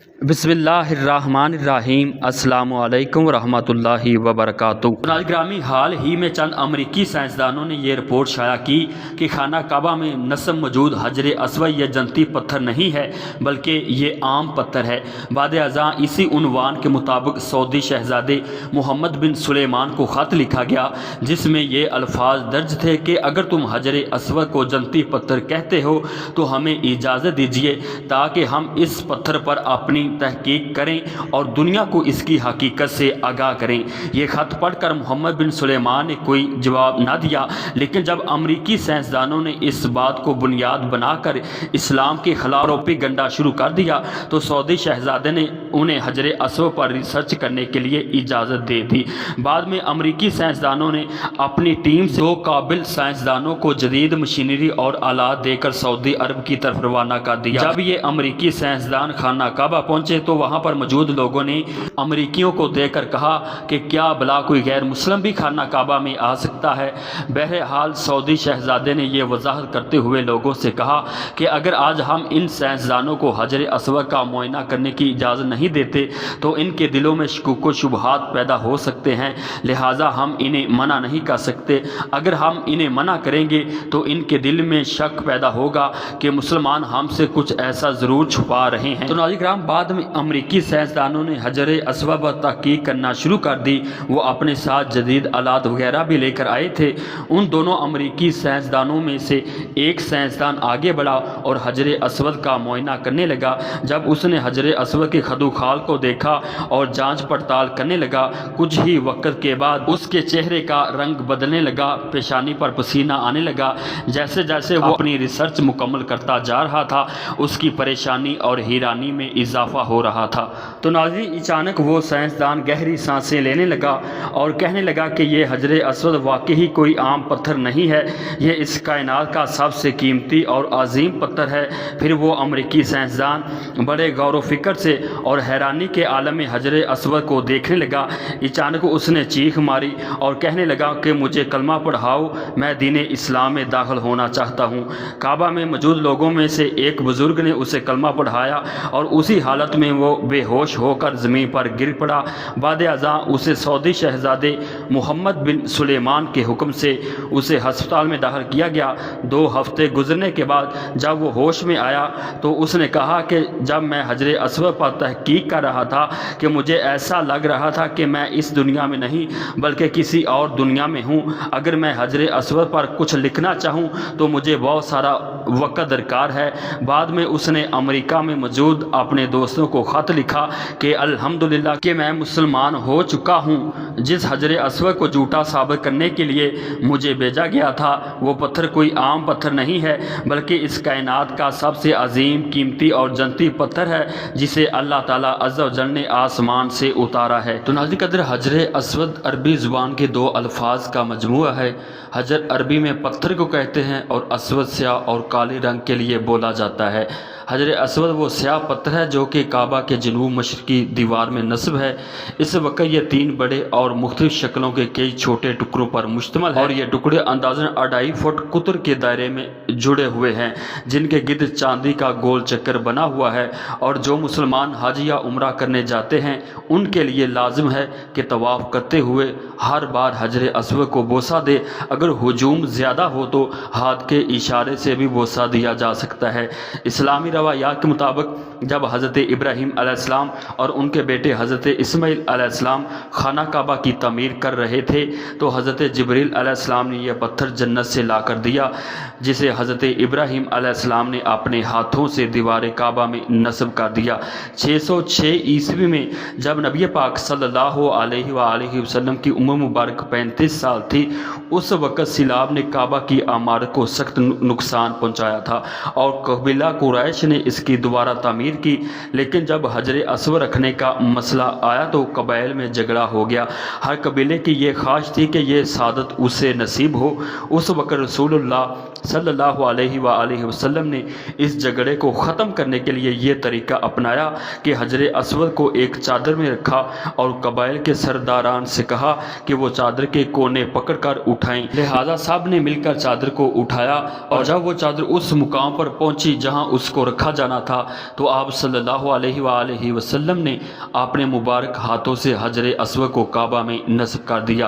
بسم اللہ الرحمن الرحیم۔ السلام علیکم ورحمۃ اللہ وبرکاتہ۔ ناظرین گرامی، حال ہی میں چند امریکی سائنسدانوں نے یہ رپورٹ شائع کی کہ خانہ کعبہ میں نصب موجود حجر اسود یہ جنتی پتھر نہیں ہے بلکہ یہ عام پتھر ہے۔ بعد ازاں اسی عنوان کے مطابق سعودی شہزادے محمد بن سلیمان کو خط لکھا گیا جس میں یہ الفاظ درج تھے کہ اگر تم حجر اسود کو جنتی پتھر کہتے ہو تو ہمیں اجازت دیجیے تاکہ ہم اس پتھر پر اپنی تحقیق کریں اور دنیا کو اس کی حقیقت سے آگاہ کریں۔ یہ خط پڑھ کر محمد بن سلیمان نے کوئی جواب نہ دیا، لیکن جب امریکی سائنسدانوں نے اس بات کو بنیاد بنا کر اسلام کے خلاف پروپیگنڈا شروع کر دیا تو سعودی شہزادے نے انہیں حجر اسود پر ریسرچ کرنے کے لیے اجازت دے دی۔ بعد میں امریکی سائنسدانوں نے اپنی ٹیم سے 2 قابل سائنسدانوں کو جدید مشینری اور آلات دے کر سعودی عرب کی طرف روانہ کر دیا۔ جب یہ امریکی سائنسدان خانہ کعبہ پہنچے تو وہاں پر موجود لوگوں نے امریکیوں کو دیکھ کر کہا کہ کیا بلا کوئی غیر مسلم بھی خانہ کعبہ میں آ سکتا ہے؟ بہرحال سعودی شہزادے نے یہ وضاحت کرتے ہوئے لوگوں سے کہا کہ اگر آج ہم ان سائنسدانوں کو حجر اسود کا معائنہ کرنے کی اجازت نہیں دیتے تو ان کے دلوں میں شکوک و شبہات پیدا ہو سکتے ہیں، لہٰذا ہم انہیں منع نہیں کر سکتے۔ اگر ہم انہیں منع کریں گے تو ان کے دل میں شک پیدا ہوگا کہ مسلمان ہم سے کچھ ایسا ضرور چھپا رہے ہیں۔ تو ناظرین کرام، بعد میں امریکی سائنسدانوں نے حجر اسود پر تحقیق کرنا شروع کر دی۔ وہ اپنے ساتھ جدید آلات وغیرہ بھی لے کر آئے تھے۔ ان دونوں امریکی سائنسدانوں میں سے ایک سائنسدان آگے بڑھا اور حجر اسود کا معائنہ کرنے لگا۔ جب اس نے حجر اسود کے خد و خال کو دیکھا اور جانچ پڑتال کرنے لگا، کچھ ہی وقت کے بعد اس کے چہرے کا رنگ بدلنے لگا، پیشانی پر پسینہ آنے لگا۔ جیسے جیسے وہ اپنی ریسرچ مکمل کرتا جا رہا تھا اس کی پریشانی اور حیرانی میں اضافہ ہو رہا تھا۔ تو ناظرین، اچانک وہ سائنسدان گہری سانسیں لینے لگا اور کہنے لگا کہ یہ حجر اسود واقعی کوئی عام پتھر نہیں ہے، یہ اس کائنات کا سب سے قیمتی اور عظیم پتھر ہے۔ پھر وہ امریکی سائنسدان بڑے غور و فکر سے اور حیرانی کے عالم میں حجر اسود کو دیکھنے لگا۔ اچانک اس نے چیخ ماری اور کہنے لگا کہ مجھے کلمہ پڑھاؤ، میں دین اسلام میں داخل ہونا چاہتا ہوں۔ کعبہ میں موجود لوگوں میں سے ایک بزرگ نے اسے کلمہ پڑھایا اور اسی حالت میں وہ بے ہوش ہو کر زمین پر گر پڑا۔ بعد ازاں اسے سعودی شہزادے محمد بن سلیمان کے حکم سے اسے ہسپتال میں داخل کیا گیا۔ 2 ہفتے گزرنے کے بعد جب وہ ہوش میں آیا تو اس نے کہا کہ جب میں حجر اسود پر تحقیق کر رہا تھا کہ مجھے ایسا لگ رہا تھا کہ میں اس دنیا میں نہیں بلکہ کسی اور دنیا میں ہوں۔ اگر میں حجر اسود پر کچھ لکھنا چاہوں تو مجھے بہت سارا وقت درکار ہے۔ بعد میں اس نے امریکہ میں موجود اپنے دوستوں کو خط لکھا کہ الحمدللہ کہ میں مسلمان ہو چکا ہوں۔ جس حجر اسود کو جھوٹا ثابت کرنے کے لیے مجھے بھیجا گیا تھا وہ پتھر کوئی عام پتھر نہیں ہے بلکہ اس کائنات کا سب سے عظیم، قیمتی اور جنتی پتھر ہے جسے اللہ تعالیٰ عز و جل نے آسمان سے اتارا ہے۔ تو ناظرین قدر، حجر اسود عربی زبان کے 2 الفاظ کا مجموعہ ہے۔ حجر عربی میں پتھر کو کہتے ہیں اور اسود سیاہ اور کالے رنگ کے لیے بولا جاتا ہے۔ حجر اسود وہ سیاہ پتھر ہے جو کہ کعبہ کے جنوب مشرقی دیوار میں نصب ہے۔ اس وقت یہ 3 بڑے اور مختلف شکلوں کے کئی چھوٹے ٹکڑوں پر مشتمل ہے اور یہ ٹکڑے اندازاً 2.5 فٹ قطر کے دائرے میں جڑے ہوئے ہیں جن کے گرد چاندی کا گول چکر بنا ہوا ہے، اور جو مسلمان حج یا عمرہ کرنے جاتے ہیں ان کے لیے لازم ہے کہ طواف کرتے ہوئے ہر بار حجر اسود کو بوسہ دے۔ اگر ہجوم زیادہ ہو تو ہاتھ کے اشارے سے بھی بوسہ دیا جا سکتا ہے۔ اسلامی روایات کے مطابق جب حضرت ابراہیم علیہ السلام اور ان کے بیٹے حضرت اسماعیل علیہ السلام خانہ کعبہ کی تعمیر کر رہے تھے تو حضرت جبریل علیہ السلام نے یہ پتھر جنت سے لا کر دیا جسے حضرت ابراہیم علیہ السلام نے اپنے ہاتھوں سے دیوار کعبہ میں نصب کر دیا۔ 606 عیسوی میں جب نبی پاک صلی اللہ علیہ وآلہ وسلم کی عمر مبارک 35 سال تھی، اس وقت سیلاب نے کعبہ کی عمارت کو سخت نقصان پہنچایا تھا اور قبیلہ قریش نے اس کی دوبارہ تعمیر کی، لیکن جب حجر اسود رکھنے کا مسئلہ آیا تو قبائل میں جھگڑا ہو گیا۔ ہر قبیلے کی یہ خواہش تھی کہ یہ سعادت اسے نصیب ہو۔ اس وقت رسول اللہ صلی اللہ علیہ وآلہ وسلم نے اس جھگڑے کو ختم کرنے کے لیے یہ طریقہ اپنایا کہ حجر اسود کو ایک چادر میں رکھا اور قبائل کے سرداران سے کہا کہ وہ چادر کے کونے پکڑ کر اٹھائیں۔ لہذا سب نے مل کر چادر کو اٹھایا اور جب وہ چادر اس مقام پر پہنچی جہاں اس کو رکھا جانا تھا تو آپ صلی اللہ علیہ وآلہ وسلم نے اپنے مبارک ہاتھوں سے حجر اسود کو کعبہ میں نصب کر دیا۔